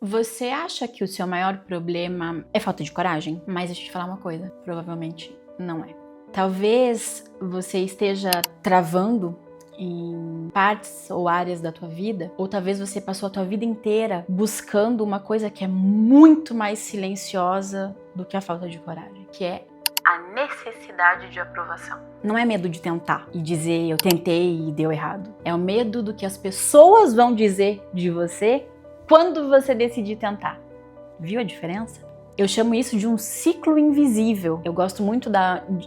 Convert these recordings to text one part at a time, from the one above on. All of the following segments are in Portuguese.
Você acha que o seu maior problema é falta de coragem? Mas deixa eu te falar uma coisa, provavelmente não é. Talvez você esteja travando em partes ou áreas da tua vida, ou talvez você passou a tua vida inteira buscando uma coisa que é muito mais silenciosa do que a falta de coragem, que é a necessidade de aprovação. Não é medo de tentar e dizer eu tentei e deu errado. É o medo do que as pessoas vão dizer de você quando você decidir tentar. Viu a diferença? Eu chamo isso de um ciclo invisível. Eu gosto muito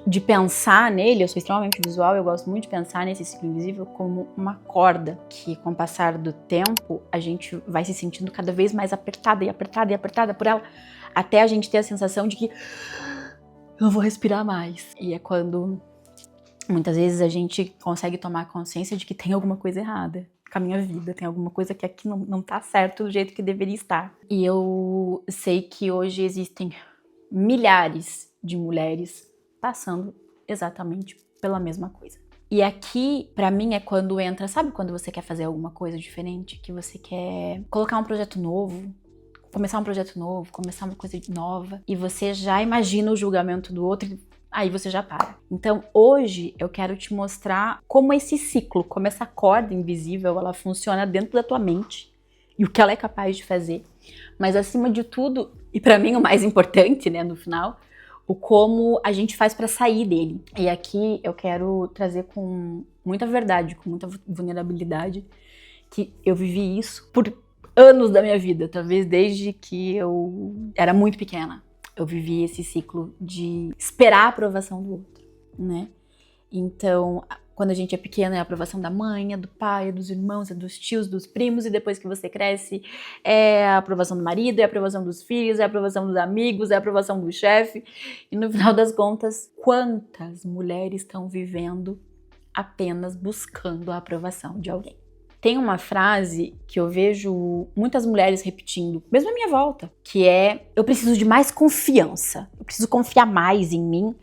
de pensar nele, eu sou extremamente visual, eu gosto muito de pensar nesse ciclo invisível como uma corda que, com o passar do tempo, a gente vai se sentindo cada vez mais apertada e apertada e apertada por ela, até a gente ter a sensação de que eu não vou respirar mais. E é quando, muitas vezes, a gente consegue tomar consciência de que tem alguma coisa errada com a minha vida, tem alguma coisa que aqui não tá certo do jeito que deveria estar. E eu sei que hoje existem milhares de mulheres passando exatamente pela mesma coisa. E aqui, pra mim, é quando entra, sabe quando você quer fazer alguma coisa diferente? Que você quer colocar um projeto novo, começar um projeto novo, começar uma coisa nova, e você já imagina o julgamento do outro, aí você já para. Então, hoje, eu quero te mostrar como esse ciclo, como essa corda invisível, ela funciona dentro da tua mente, e o que ela é capaz de fazer. Mas, acima de tudo, e pra mim o mais importante, né, no final, o como a gente faz pra sair dele. E aqui eu quero trazer com muita verdade, com muita vulnerabilidade, que eu vivi isso por anos da minha vida, talvez desde que eu era muito pequena. Eu vivi esse ciclo de esperar a aprovação do outro, né? Então, quando a gente é pequena, é a aprovação da mãe, é do pai, é dos irmãos, é dos tios, dos primos, e depois que você cresce, é a aprovação do marido, é a aprovação dos filhos, é a aprovação dos amigos, é a aprovação do chefe. E no final das contas, quantas mulheres estão vivendo apenas buscando a aprovação de alguém? Tem uma frase que eu vejo muitas mulheres repetindo, mesmo à minha volta, que é: eu preciso de mais confiança, eu preciso confiar mais em mim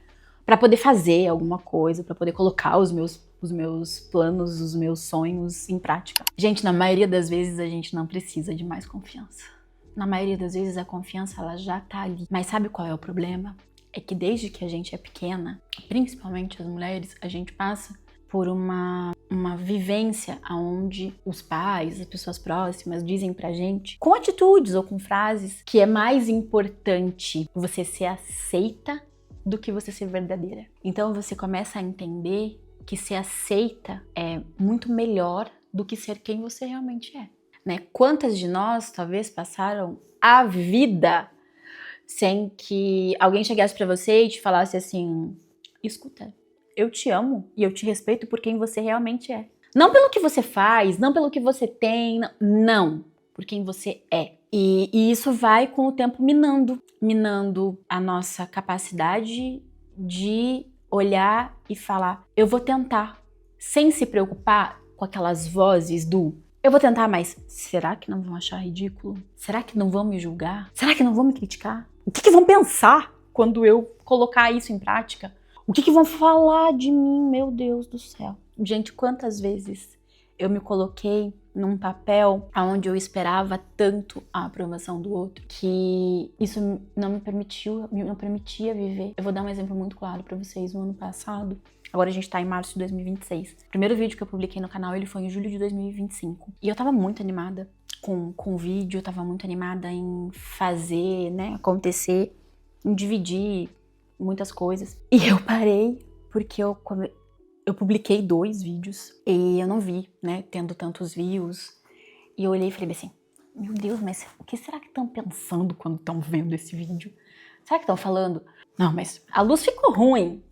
para poder fazer alguma coisa, para poder colocar os meus planos, os meus sonhos em prática. Gente, na maioria das vezes a gente não precisa de mais confiança. Na maioria das vezes a confiança ela já tá ali. Mas sabe qual é o problema? É que desde que a gente é pequena, principalmente as mulheres, a gente passa por uma vivência onde os pais, as pessoas próximas dizem pra gente, com atitudes ou com frases, que é mais importante você ser aceita do que você ser verdadeira. Então você começa a entender que ser aceita é muito melhor do que ser quem você realmente é, né? Quantas de nós talvez passaram a vida sem que alguém chegasse pra você e te falasse assim: escuta, eu te amo e eu te respeito por quem você realmente é. Não pelo que você faz, não pelo que você tem, não, por quem você é. E isso vai com o tempo minando a nossa capacidade de olhar e falar: eu vou tentar, sem se preocupar com aquelas vozes do eu vou tentar, mas será que não vão achar ridículo? Será que não vão me julgar? Será que não vão me criticar? O que vão pensar quando eu colocar isso em prática? O que vão falar de mim, meu Deus do céu? Gente, quantas vezes eu me coloquei num papel onde eu esperava tanto a aprovação do outro, que isso não me permitia viver. Eu vou dar um exemplo muito claro pra vocês. No ano passado, agora a gente tá em março de 2026. O primeiro vídeo que eu publiquei no canal, ele foi em julho de 2025. E eu tava muito animada com o vídeo, eu tava muito animada em fazer, né, acontecer, em dividir muitas coisas. E eu parei porque eu publiquei 2 vídeos e eu não vi, né, tendo tantos views. E eu olhei e falei assim: meu Deus, mas o que será que estão pensando quando estão vendo esse vídeo? Será que estão falando: não, mas a luz ficou ruim.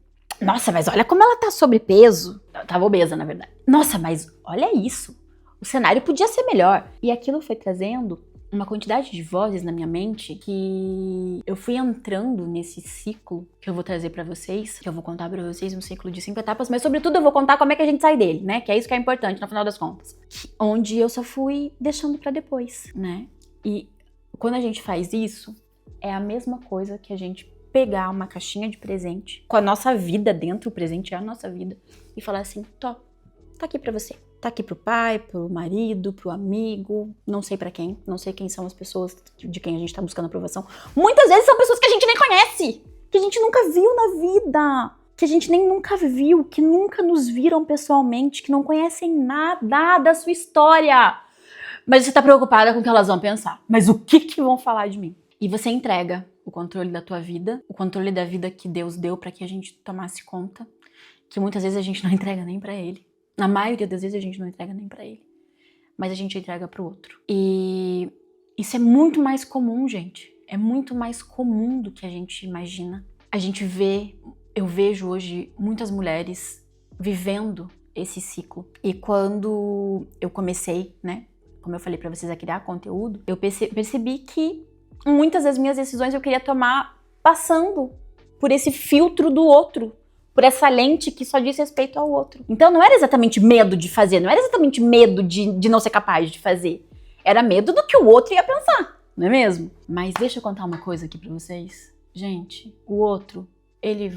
Nossa, mas olha como ela tá sobrepeso. Eu tava obesa, na verdade. Nossa, mas olha isso. O cenário podia ser melhor. E aquilo foi trazendo uma quantidade de vozes na minha mente que eu fui entrando nesse ciclo que eu vou trazer pra vocês, que eu vou contar pra vocês um ciclo de 5 etapas, mas sobretudo eu vou contar como é que a gente sai dele, né? Que é isso que é importante no final das contas. Onde eu só fui deixando pra depois, né? E quando a gente faz isso, é a mesma coisa que a gente pegar uma caixinha de presente com a nossa vida dentro, o presente é a nossa vida, e falar assim: tá aqui pra você. Tá aqui pro pai, pro marido, pro amigo, não sei pra quem. Não sei quem são as pessoas de quem a gente tá buscando aprovação. Muitas vezes são pessoas que a gente nem conhece, que a gente nunca viu na vida, que a gente nem nunca viu, que nunca nos viram pessoalmente, que não conhecem nada da sua história. Mas você tá preocupada com o que elas vão pensar. Mas o que vão falar de mim? E você entrega o controle da tua vida, o controle da vida que Deus deu pra que a gente tomasse conta, que muitas vezes a gente não entrega nem pra Ele. Na maioria das vezes a gente não entrega nem pra Ele, mas a gente entrega pro outro. E isso é muito mais comum, gente. É muito mais comum do que a gente imagina. Eu vejo hoje muitas mulheres vivendo esse ciclo. E quando eu comecei, né, como eu falei pra vocês, a criar conteúdo, eu percebi que muitas das minhas decisões eu queria tomar passando por esse filtro do outro, por essa lente que só diz respeito ao outro. Então não era exatamente medo de fazer, não era exatamente medo de não ser capaz de fazer. Era medo do que o outro ia pensar, não é mesmo? Mas deixa eu contar uma coisa aqui pra vocês. Gente, o outro, ele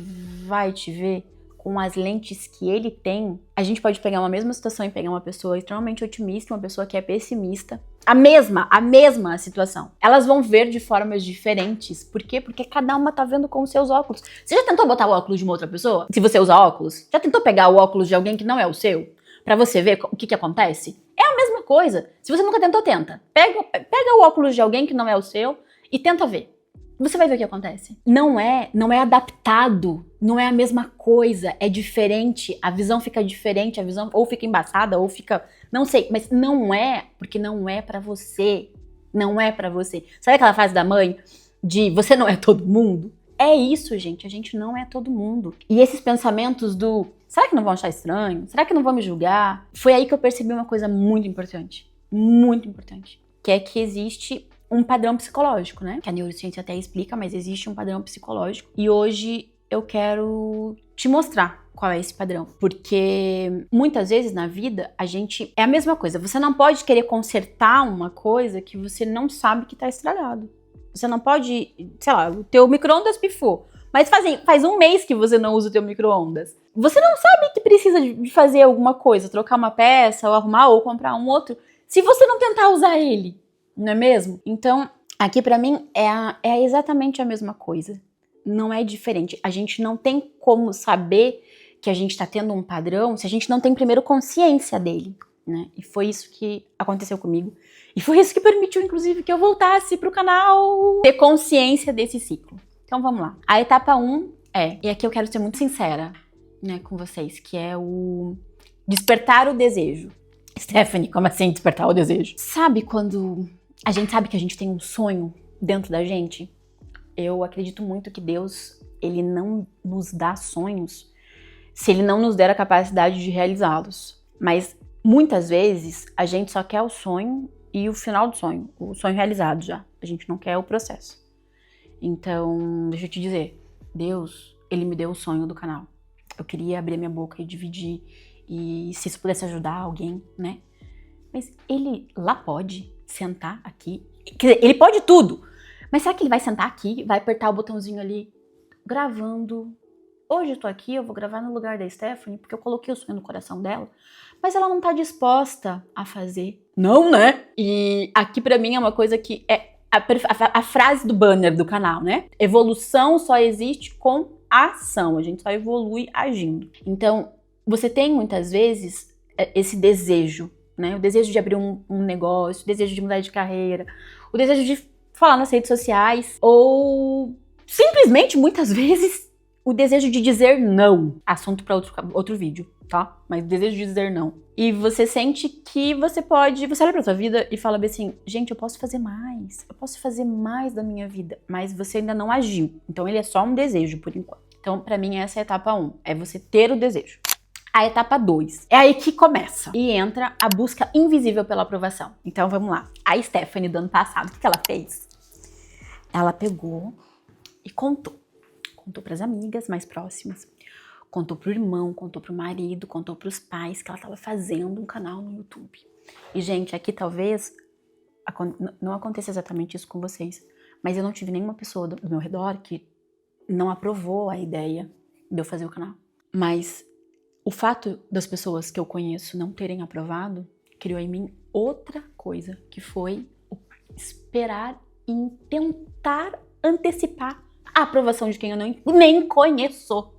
vai te ver com as lentes que ele tem. A gente pode pegar uma mesma situação e pegar uma pessoa extremamente otimista, uma pessoa que é pessimista. A mesma situação. Elas vão ver de formas diferentes. Por quê? Porque cada uma tá vendo com os seus óculos. Você já tentou botar o óculos de uma outra pessoa? Se você usa óculos? Já tentou pegar o óculos de alguém que não é o seu? Pra você ver o que acontece? É a mesma coisa. Se você nunca tentou, tenta. Pega o óculos de alguém que não é o seu e tenta ver. Você vai ver o que acontece. Não é adaptado, não é a mesma coisa, é diferente, a visão fica diferente, a visão ou fica embaçada ou fica, não sei, mas não é, porque não é pra você, não é pra você. Sabe aquela frase da mãe de você não é todo mundo? É isso, gente, a gente não é todo mundo. E esses pensamentos do, será que não vão achar estranho? Será que não vão me julgar? Foi aí que eu percebi uma coisa muito importante, que é que existe um padrão psicológico, né? Que a neurociência até explica, mas existe um padrão psicológico. E hoje eu quero te mostrar qual é esse padrão. Porque muitas vezes na vida é a mesma coisa. Você não pode querer consertar uma coisa que você não sabe que tá estragado. Você não pode, sei lá, o teu micro-ondas pifou. Mas faz um mês que você não usa o teu micro-ondas. Você não sabe que precisa de fazer alguma coisa, trocar uma peça, ou arrumar, ou comprar um outro, se você não tentar usar ele. Não é mesmo? Então, aqui pra mim é exatamente a mesma coisa. Não é diferente. A gente não tem como saber que a gente tá tendo um padrão se a gente não tem primeiro consciência dele, né? E foi isso que aconteceu comigo. E foi isso que permitiu, inclusive, que eu voltasse pro canal ter consciência desse ciclo. Então, vamos lá. A etapa 1 e aqui eu quero ser muito sincera, né, com vocês, que é o despertar o desejo. Stephanie, como assim despertar o desejo? Sabe quando a gente sabe que a gente tem um sonho dentro da gente? Eu acredito muito que Deus, Ele não nos dá sonhos se Ele não nos der a capacidade de realizá-los. Mas muitas vezes a gente só quer o sonho e o final do sonho, o sonho realizado já. A gente não quer o processo. Então, deixa eu te dizer, Deus, Ele me deu o sonho do canal. Eu queria abrir minha boca e dividir, e se isso pudesse ajudar alguém, né? Mas Ele lá pode sentar aqui, quer dizer, Ele pode tudo, mas será que Ele vai sentar aqui, vai apertar o botãozinho ali, gravando? Hoje eu tô aqui, eu vou gravar no lugar da Stephanie, porque eu coloquei o sonho no coração dela, mas ela não tá disposta a fazer. Não, né? E aqui pra mim é uma coisa que é a frase do banner do canal, né? Evolução só existe com ação, a gente só evolui agindo. Então, você tem muitas vezes esse desejo, né? O desejo de abrir um negócio, o desejo de mudar de carreira, o desejo de falar nas redes sociais, ou simplesmente, muitas vezes, o desejo de dizer não. Assunto para outro vídeo, tá? Mas o desejo de dizer não. E você sente que você olha pra sua vida e fala bem assim, gente, eu posso fazer mais da minha vida, mas você ainda não agiu. Então ele é só um desejo por enquanto. Então pra mim essa é a etapa 1, é você ter o desejo. A etapa 2, é aí que começa e entra a busca invisível pela aprovação. Então vamos lá. A Stephanie do ano passado, o que ela fez? Ela pegou e contou para as amigas mais próximas, contou pro irmão, contou pro marido, contou pros pais que ela estava fazendo um canal no YouTube. E gente, aqui talvez não aconteça exatamente isso com vocês, mas eu não tive nenhuma pessoa do meu redor que não aprovou a ideia de eu fazer o canal. Mas O fato das pessoas que eu conheço não terem aprovado criou em mim outra coisa, que foi o esperar e tentar antecipar a aprovação de quem eu nem conheço.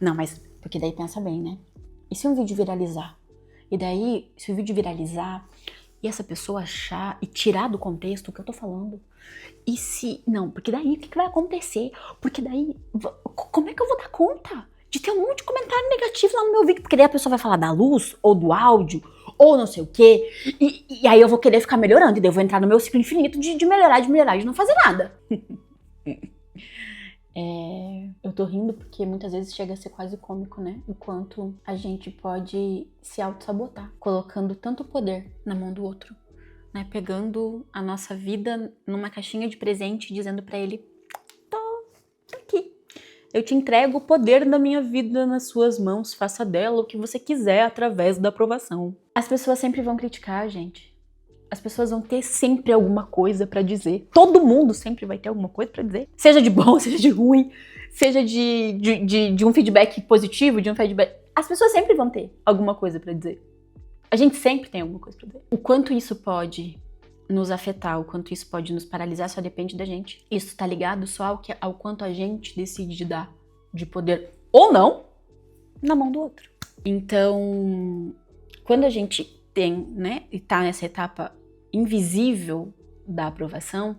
Não, mas porque daí pensa bem, né? E se um vídeo viralizar? E daí, se o vídeo viralizar e essa pessoa achar e tirar do contexto o que eu tô falando? E se... Não, porque daí o que vai acontecer? Porque daí, como é que eu vou dar conta de ter um monte de comentário negativo lá no meu vídeo? Porque daí a pessoa vai falar da luz, ou do áudio, ou não sei o quê. E aí eu vou querer ficar melhorando. E daí eu vou entrar no meu ciclo infinito de melhorar, de não fazer nada. Eu tô rindo porque muitas vezes chega a ser quase cômico, né? O quanto a gente pode se auto-sabotar, colocando tanto poder na mão do outro, né? Pegando a nossa vida numa caixinha de presente e dizendo pra ele: tô aqui. Eu te entrego o poder da minha vida nas suas mãos, faça dela o que você quiser através da aprovação. As pessoas sempre vão criticar a gente. As pessoas vão ter sempre alguma coisa pra dizer. Todo mundo sempre vai ter alguma coisa pra dizer. Seja de bom, seja de ruim, seja de um feedback positivo, de um feedback... As pessoas sempre vão ter alguma coisa pra dizer. A gente sempre tem alguma coisa pra dizer. O quanto isso pode nos afetar, o quanto isso pode nos paralisar, só depende da gente. Isso tá ligado só ao quanto a gente decide dar de poder, ou não, na mão do outro. Então, quando a gente tem, né, e tá nessa etapa invisível da aprovação,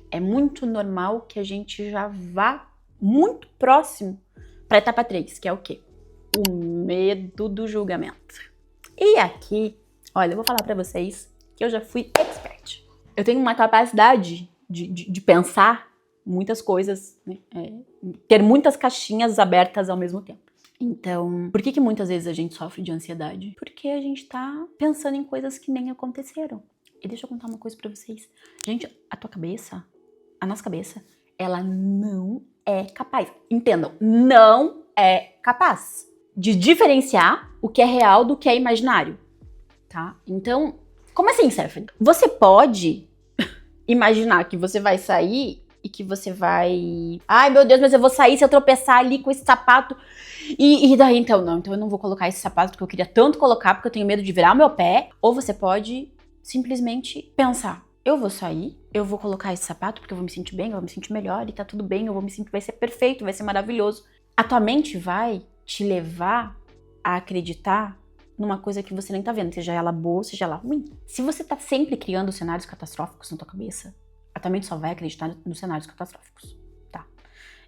é muito normal que a gente já vá muito próximo para a etapa 3, que é o quê? O medo do julgamento. E aqui, olha, eu vou falar para vocês que eu já fui expert. Eu tenho uma capacidade de pensar muitas coisas, né? Ter muitas caixinhas abertas ao mesmo tempo. Então, por que muitas vezes a gente sofre de ansiedade? Porque a gente tá pensando em coisas que nem aconteceram. E deixa eu contar uma coisa pra vocês. Gente, a nossa cabeça, ela não é capaz. Entendam, não é capaz de diferenciar o que é real do que é imaginário, tá? Então, como assim, Stephanie? Você pode imaginar que você vai sair e que você vai... Ai, meu Deus, mas eu vou sair se eu tropeçar ali com esse sapato. E daí, então eu não vou colocar esse sapato porque eu queria tanto colocar porque eu tenho medo de virar o meu pé. Ou você pode simplesmente pensar: eu vou sair, eu vou colocar esse sapato porque eu vou me sentir bem, eu vou me sentir melhor e tá tudo bem, eu vou me sentir, vai ser perfeito, vai ser maravilhoso. A tua mente vai te levar a acreditar numa coisa que você nem tá vendo, seja ela boa, seja ela ruim. Se você tá sempre criando cenários catastróficos na tua cabeça, a tua mente só vai acreditar nos cenários catastróficos, tá?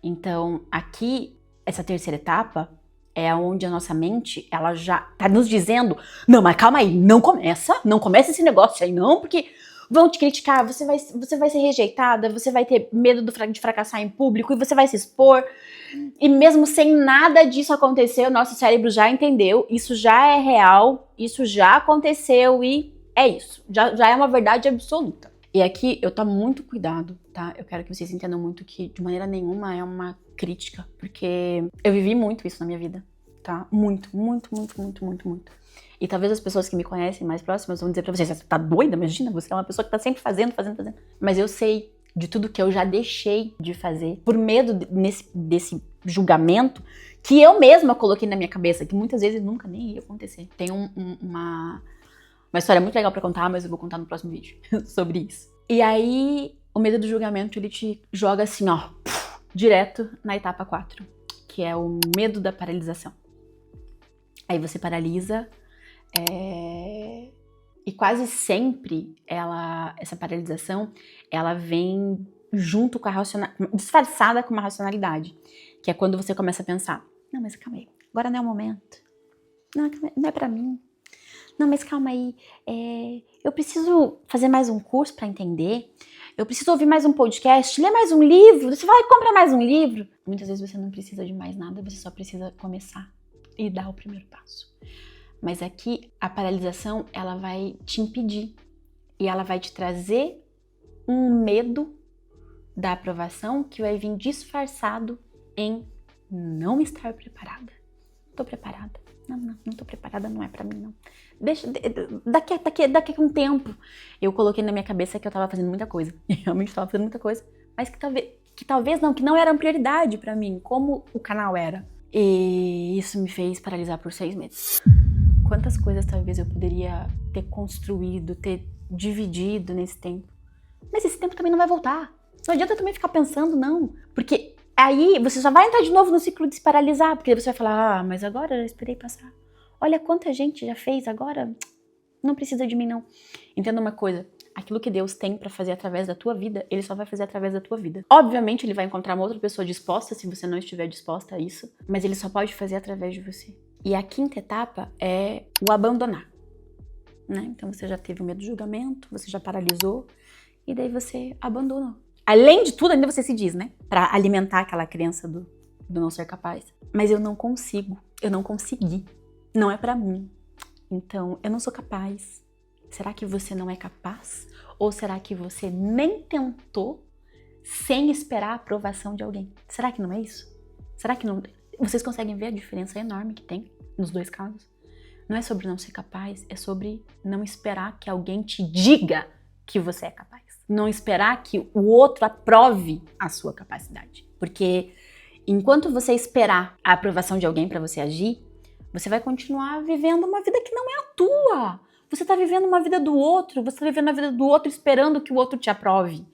Então, aqui, essa terceira etapa é onde a nossa mente, ela já tá nos dizendo: não, mas calma aí, não começa esse negócio aí não, porque vão te criticar, você vai ser rejeitada, você vai ter medo de fracassar em público e você vai se expor. E mesmo sem nada disso acontecer, o nosso cérebro já entendeu, isso já é real, isso já aconteceu e é isso, já é uma verdade absoluta. E aqui eu tomo muito cuidado, tá? Eu quero que vocês entendam muito que de maneira nenhuma é uma crítica, porque eu vivi muito isso na minha vida, tá? Muito. E talvez as pessoas que me conhecem mais próximas vão dizer pra vocês: você tá doida? Imagina, você é uma pessoa que tá sempre fazendo. Mas eu sei de tudo que eu já deixei de fazer por medo desse julgamento que eu mesma coloquei na minha cabeça, que muitas vezes nunca nem ia acontecer. Tem uma história muito legal pra contar, mas eu vou contar no próximo vídeo sobre isso. E aí, o medo do julgamento, ele te joga assim, ó, direto na etapa 4, que é o medo da paralisação. Aí você paralisa, e quase sempre essa paralisação, ela vem junto com disfarçada com uma racionalidade, que é quando você começa a pensar: não, mas calma aí, agora não é o momento, não é pra mim. Não, mas calma aí, eu preciso fazer mais um curso para entender, eu preciso ouvir mais um podcast, ler mais um livro, você vai comprar mais um livro. Muitas vezes você não precisa de mais nada, você só precisa começar e dar o primeiro passo. Mas aqui a paralisação, ela vai te impedir e ela vai te trazer um medo da aprovação que vai vir disfarçado em não estar preparada. Tô preparada. Não tô preparada, não é pra mim, não. Daqui a um tempo, eu coloquei na minha cabeça que eu tava fazendo muita coisa. E realmente tava fazendo muita coisa, mas que não era uma prioridade pra mim, como o canal era. E isso me fez paralisar por 6 meses. Quantas coisas talvez eu poderia ter construído, ter dividido nesse tempo. Mas esse tempo também não vai voltar. Não adianta também ficar pensando, não. Porque aí você só vai entrar de novo no ciclo de se paralisar. Porque você vai falar, mas agora eu já esperei passar. Olha quanta gente já fez, agora não precisa de mim, não. Entenda uma coisa. Aquilo que Deus tem pra fazer através da tua vida, Ele só vai fazer através da tua vida. Obviamente, Ele vai encontrar uma outra pessoa disposta, se você não estiver disposta a isso, mas Ele só pode fazer através de você. E a 5ª etapa é o abandonar, né? Então, você já teve o medo do julgamento, você já paralisou, e daí você abandonou. Além de tudo, ainda você se diz, né? Pra alimentar aquela crença do não ser capaz. Mas eu não consigo, eu não consegui, não é pra mim. Então, eu não sou capaz. Será que você não é capaz? Ou será que você nem tentou sem esperar a aprovação de alguém? Será que não é isso? Será que não... Vocês conseguem ver a diferença enorme que tem nos dois casos? Não é sobre não ser capaz, é sobre não esperar que alguém te diga que você é capaz. Não esperar que o outro aprove a sua capacidade. Porque enquanto você esperar a aprovação de alguém para você agir, você vai continuar vivendo uma vida que não é a tua. Você tá vivendo uma vida do outro, você tá vivendo a vida do outro esperando que o outro te aprove.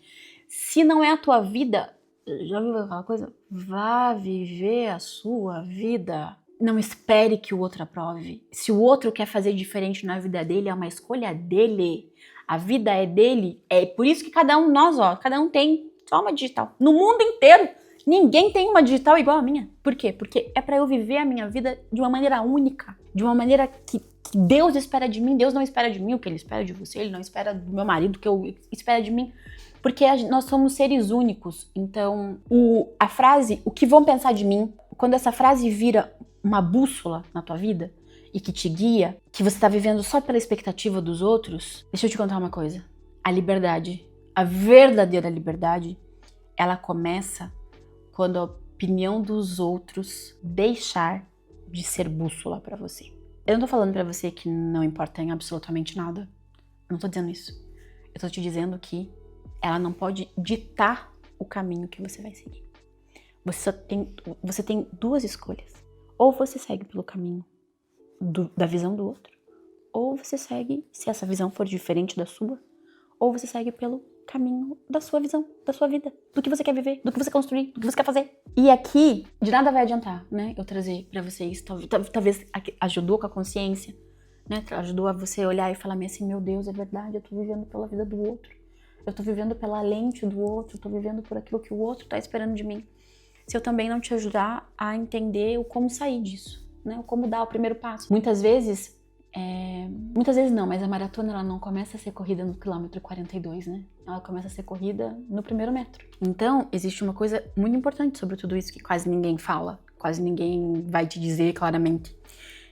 Se não é a tua vida, já ouviu aquela coisa? Vá viver a sua vida. Não espere que o outro aprove. Se o outro quer fazer diferente na vida dele, é uma escolha dele. A vida é dele. É por isso que cada um tem só uma digital. No mundo inteiro, ninguém tem uma digital igual a minha. Por quê? Porque é pra eu viver a minha vida de uma maneira única. De uma maneira que Deus espera de mim. Deus não espera de mim o que Ele espera de você. Ele não espera do meu marido o que eu espero de mim. Porque nós somos seres únicos. Então, a frase, o que vão pensar de mim, quando essa frase vira uma bússola na tua vida e que te guia, que você tá vivendo só pela expectativa dos outros, deixa eu te contar uma coisa. A liberdade, a verdadeira liberdade, ela começa quando a opinião dos outros deixar de ser bússola pra você. Eu não tô falando pra você que não importa em absolutamente nada. Eu não tô dizendo isso. Eu tô te dizendo que ela não pode ditar o caminho que você vai seguir. Você tem 2 escolhas. Ou você segue pelo caminho da visão do outro, ou você segue, se essa visão for diferente da sua, ou você segue pelo caminho da sua visão, da sua vida, do que você quer viver, do que você construir, do que você quer fazer. E aqui, de nada vai adiantar, né, eu trazer pra vocês, talvez ajudou com a consciência, né, ajudou a você olhar e falar assim, meu Deus, é verdade, eu tô vivendo pela vida do outro, eu tô vivendo pela lente do outro, eu tô vivendo por aquilo que o outro tá esperando de mim. Se eu também não te ajudar a entender o como sair disso, né? O como dar o primeiro passo. Muitas vezes não, mas a maratona ela não começa a ser corrida no quilômetro 42, né? Ela começa a ser corrida no 1º metro. Então, existe uma coisa muito importante sobre tudo isso que quase ninguém fala, quase ninguém vai te dizer claramente,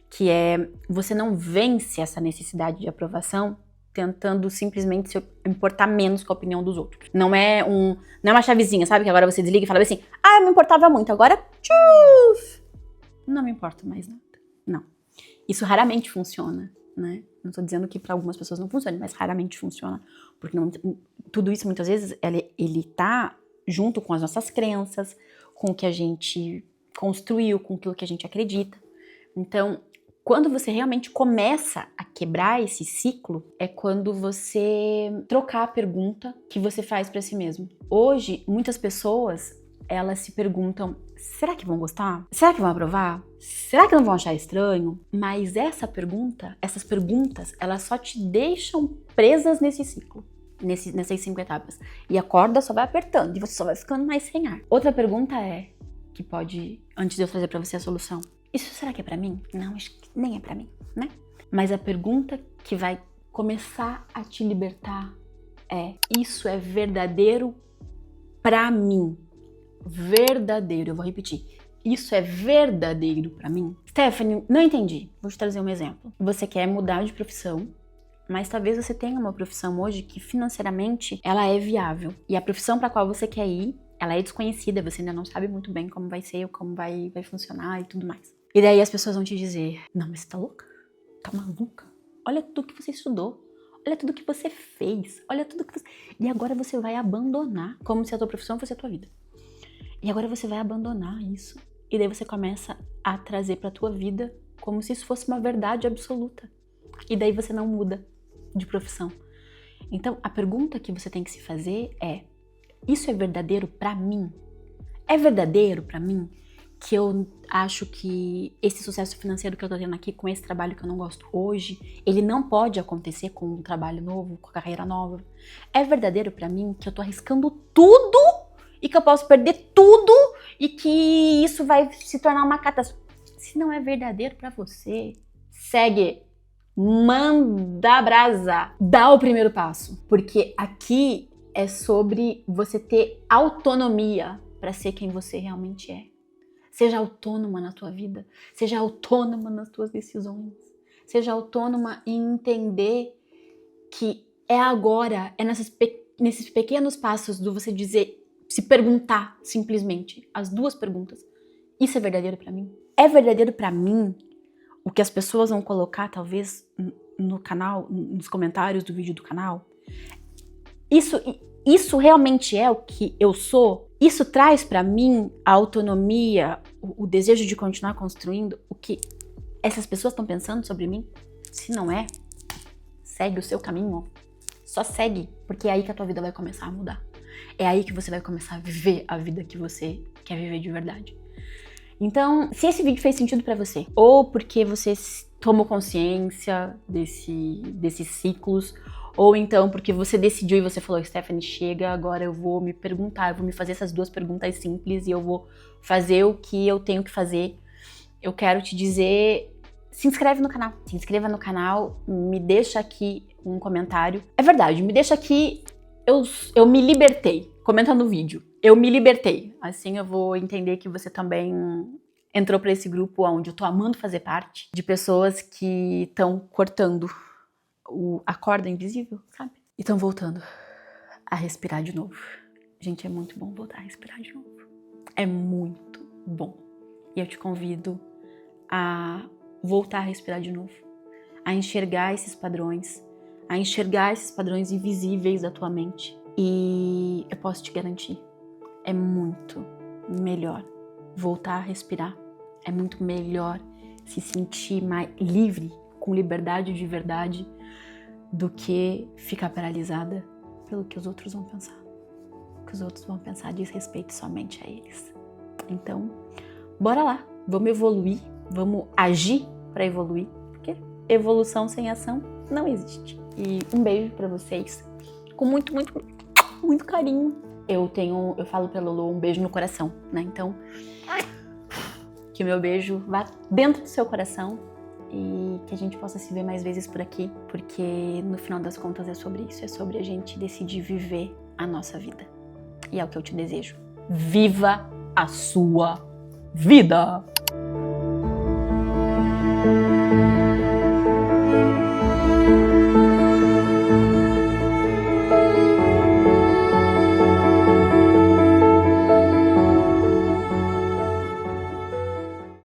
que é você não vence essa necessidade de aprovação tentando simplesmente se importar menos com a opinião dos outros. Não é uma chavezinha, sabe? Que agora você desliga e fala assim, eu me importava muito, agora tchuf, não me importa mais nada. Não. Isso raramente funciona, né? Não tô dizendo que para algumas pessoas não funcione, mas raramente funciona. Porque tudo isso, muitas vezes, ele tá junto com as nossas crenças, com o que a gente construiu, com aquilo que a gente acredita. Então, quando você realmente começa a quebrar esse ciclo, é quando você trocar a pergunta que você faz para si mesmo. Hoje, muitas pessoas, elas se perguntam, será que vão gostar? Será que vão aprovar? Será que não vão achar estranho? Mas essas perguntas, elas só te deixam presas nesse ciclo, nessas 5 etapas. E a corda só vai apertando e você só vai ficando mais sem ar. Outra pergunta que pode, antes de eu trazer para você a solução, isso será que é pra mim? Não, acho que nem é pra mim, né? Mas a pergunta que vai começar a te libertar é, isso é verdadeiro pra mim? Verdadeiro, eu vou repetir. Isso é verdadeiro pra mim? Stephanie, não entendi. Vou te trazer um exemplo. Você quer mudar de profissão, mas talvez você tenha uma profissão hoje que financeiramente ela é viável. E a profissão pra qual você quer ir, ela é desconhecida, você ainda não sabe muito bem como vai ser, como vai funcionar e tudo mais. E daí as pessoas vão te dizer, não, mas você tá louca? Tá maluca? Olha tudo que você estudou, olha tudo que você fez, olha tudo que você... E agora você vai abandonar, como se a tua profissão fosse a tua vida. E agora você vai abandonar isso. E daí você começa a trazer pra tua vida como se isso fosse uma verdade absoluta. E daí você não muda de profissão. Então, a pergunta que você tem que se fazer é: isso é verdadeiro pra mim? É verdadeiro pra mim que eu acho que esse sucesso financeiro que eu tô tendo aqui com esse trabalho que eu não gosto hoje, ele não pode acontecer com um trabalho novo, com a carreira nova? É verdadeiro pra mim que eu tô arriscando tudo e que eu posso perder tudo e que isso vai se tornar uma catástrofe? Se não é verdadeiro pra você, segue. Manda brasa. Dá o primeiro passo. Porque aqui é sobre você ter autonomia pra ser quem você realmente é. Seja autônoma na tua vida. Seja autônoma nas tuas decisões. Seja autônoma em entender que é agora, é nesses pequenos passos do você dizer, se perguntar simplesmente as duas perguntas. Isso é verdadeiro pra mim? É verdadeiro pra mim o que as pessoas vão colocar, talvez, no canal, nos comentários do vídeo do canal? Isso realmente é o que eu sou? Isso traz pra mim a autonomia, o desejo de continuar construindo o que essas pessoas estão pensando sobre mim? Se não é, segue o seu caminho. Só segue, porque é aí que a tua vida vai começar a mudar. É aí que você vai começar a viver a vida que você quer viver de verdade. Então, se esse vídeo fez sentido pra você, ou porque você tomou consciência desses ciclos, ou então porque você decidiu e você falou: Stephanie, chega, agora eu vou me perguntar, eu vou me fazer essas duas perguntas simples e eu vou fazer o que eu tenho que fazer, eu quero te dizer: se inscreve no canal. Se inscreva no canal, me deixa aqui um comentário. É verdade, me deixa aqui, eu me libertei. Comenta no vídeo. Eu me libertei. Assim eu vou entender que você também entrou pra esse grupo onde eu tô amando fazer parte, de pessoas que estão cortando a corda invisível, sabe? E estão voltando a respirar de novo. Gente, é muito bom voltar a respirar de novo. É muito bom. E eu te convido a voltar a respirar de novo, a enxergar esses padrões invisíveis da tua mente. E eu posso te garantir, é muito melhor voltar a respirar, é muito melhor se sentir mais livre, com liberdade de verdade, do que ficar paralisada pelo que os outros vão pensar. O que os outros vão pensar diz respeito somente a eles. Então, bora lá, vamos evoluir, vamos agir para evoluir, porque evolução sem ação não existe. E um beijo para vocês, com muito, muito, muito carinho. Eu falo pra Lulu um beijo no coração, né? Então, que o meu beijo vá dentro do seu coração e que a gente possa se ver mais vezes por aqui, porque no final das contas é sobre isso, é sobre a gente decidir viver a nossa vida. E é o que eu te desejo. Viva a sua vida!